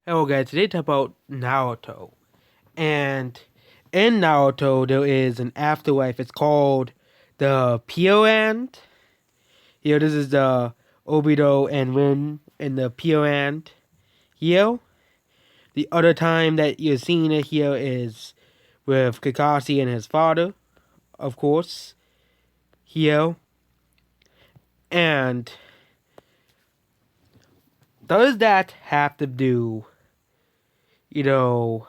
Hello guys, today talk about Naruto. And in Naruto there is an afterlife. It's called the Pure Land. Here this is the Obito and Rin in the Pure Land. Here. The other time that you're seeing it here is with Kakashi and his father, of course. Here. And does that have to do, you know,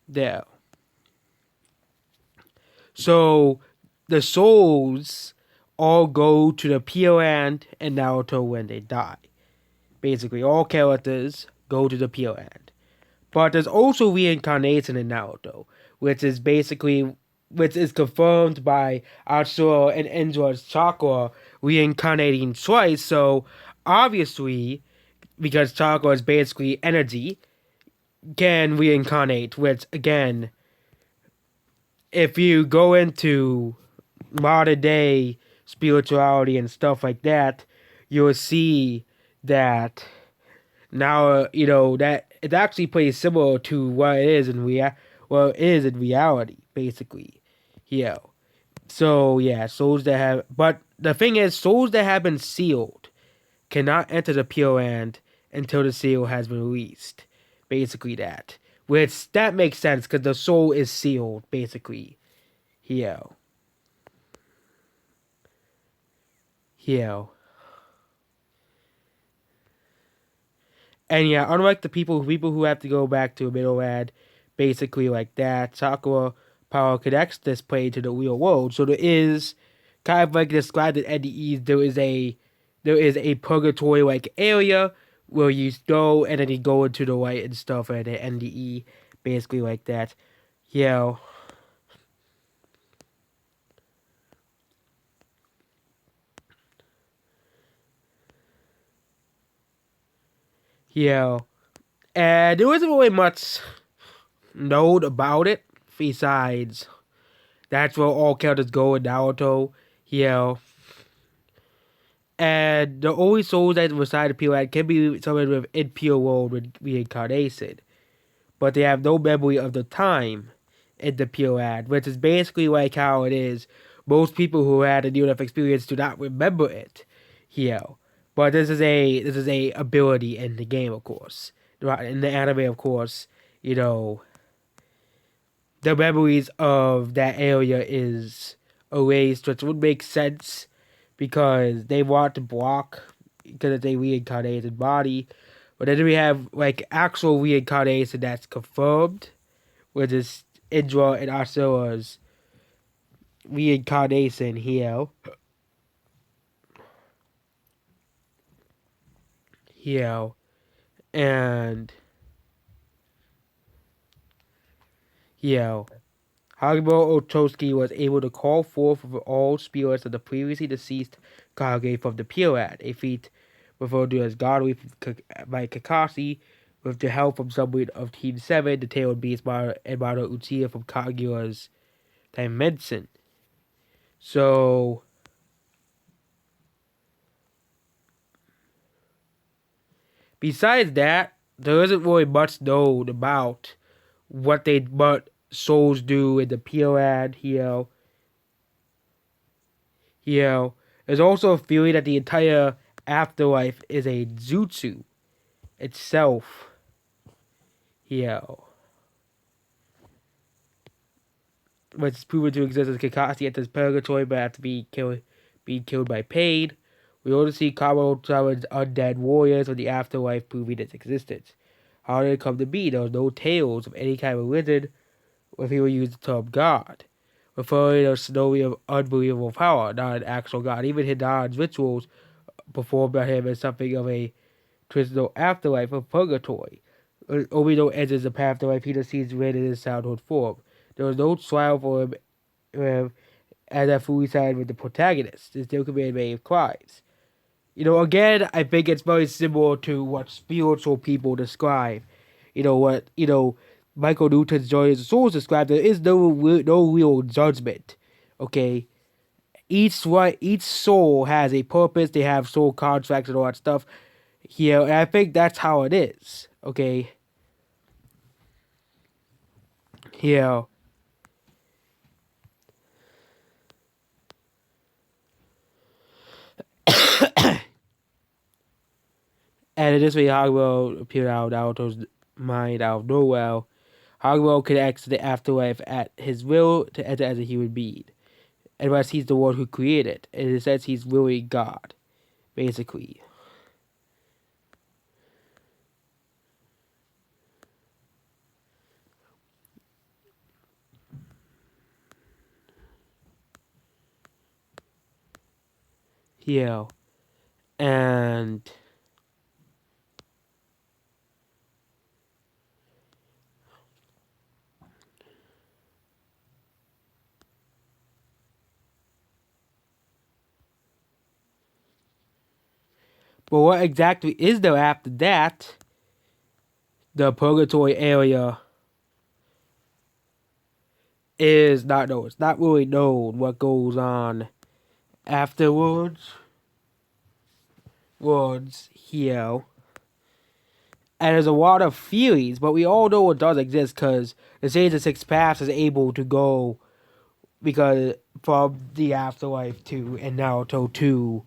there? So the souls all go to the Pure Land and Naruto when they die. Basically, all characters go to the Pure Land. But there's also reincarnation in Naruto, which is confirmed by Asura and Indra's chakra reincarnating twice. So obviously, because chakra is basically energy, can reincarnate. Which again, if you go into modern day spirituality and stuff like that, you'll see that now that it's actually pretty similar to what it is in reality, basically. Yeah. So yeah, souls that have, but the thing is, souls that have been sealed cannot enter the Pure Land until the seal has been released. Basically that, which that makes sense because the soul is sealed, basically. Yeah. Yeah. And yeah, unlike the people who have to go back to a middle ad, basically like that, Sakura power connects this plane to the real world. So there is kind of like described in NDEs, there is a purgatory like area where you go and then you go into the light and stuff at the NDE, basically like that. Yeah. Yeah. And there wasn't really much known about it besides that's where all characters go in Naruto. Yeah. And the only souls that reside in Pure Land can be summoned with impure world reincarnation. But they have no memory of the time in the Pure Land, which is basically like how it is. Most people who had a near death experience do not remember it here. But this is a ability in the game, of course. In the anime, of course, you know, the memories of that area is erased, which would make sense because they want to block because it's a reincarnated body. But then we have like actual reincarnation that's confirmed, which is Indra and Asura's reincarnation here. Here. And here. Hagimo Otoski was able to call forth all spirits of the previously deceased Kage from the Purad, a feat referred to as Godly by Kakashi, with the help from someone of Team 7, the Tailed Beast, and Mara Uchiha from Kaguya's Dimension. So, besides that, there isn't really much known about what souls do in the Purad here. There's also a theory that the entire afterlife is a jutsu itself. Yeah. Which is proven to exist as Kakashi enters purgatory but after being killed by pain. We also see Kamo summons undead warriors of the afterlife proving its existence. How did it come to be? There was no tales of any kind of religion where people used the term God, referring to a story of unbelievable power, not an actual God. Even Hidan's rituals performed by him as something of a traditional afterlife of purgatory. Obito enters the path to life he sees red in his childhood form. There was no trial for him as a fully side with the protagonist. His still could be made of cries. Again, I think it's very similar to what spiritual people describe. Michael Newton's Joy of the Souls described. There is no real judgment, okay? each soul has a purpose. They have soul contracts and all that stuff. Yeah, and I think that's how it is. Okay. Yeah. And in this way, Hogwell appeared out of Naruto's mind out of nowhere. Hogwell could exit the afterlife at his will to enter as a human being. Unless he's the one who created. And it says he's really God, basically. Yeah. And but what exactly is there after that? The purgatory area is not known. It's not really known what goes on afterwards. Words here. And there's a lot of theories, but we all know it does exist because the Sage of Six Paths is able to go because from the afterlife to and Naruto to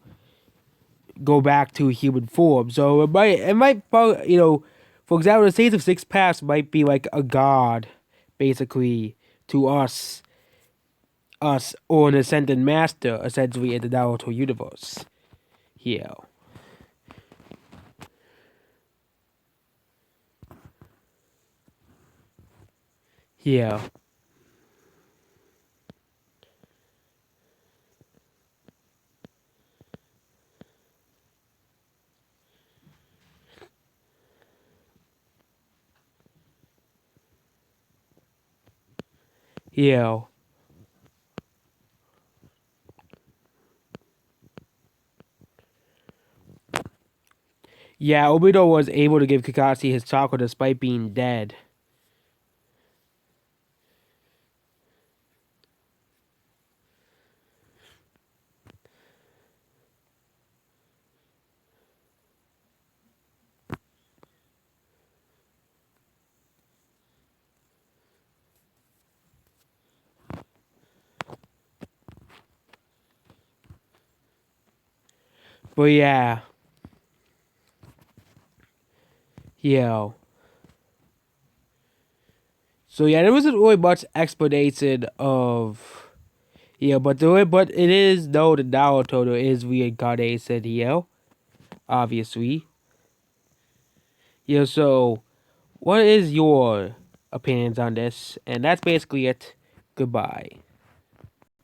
go back to human form. So it might for example, the Sage of Six Paths might be like a god, basically, to us or an ascended master, essentially in the Naruto universe. Here. Yeah. Yeah. Yeah, Obito was able to give Kakashi his chakra despite being dead. But yeah. Yeah. So yeah, there wasn't really much explanation of but it is known that Naruto there is reincarnation here, obviously. Yeah, so what is your opinions on this? And that's basically it. Goodbye.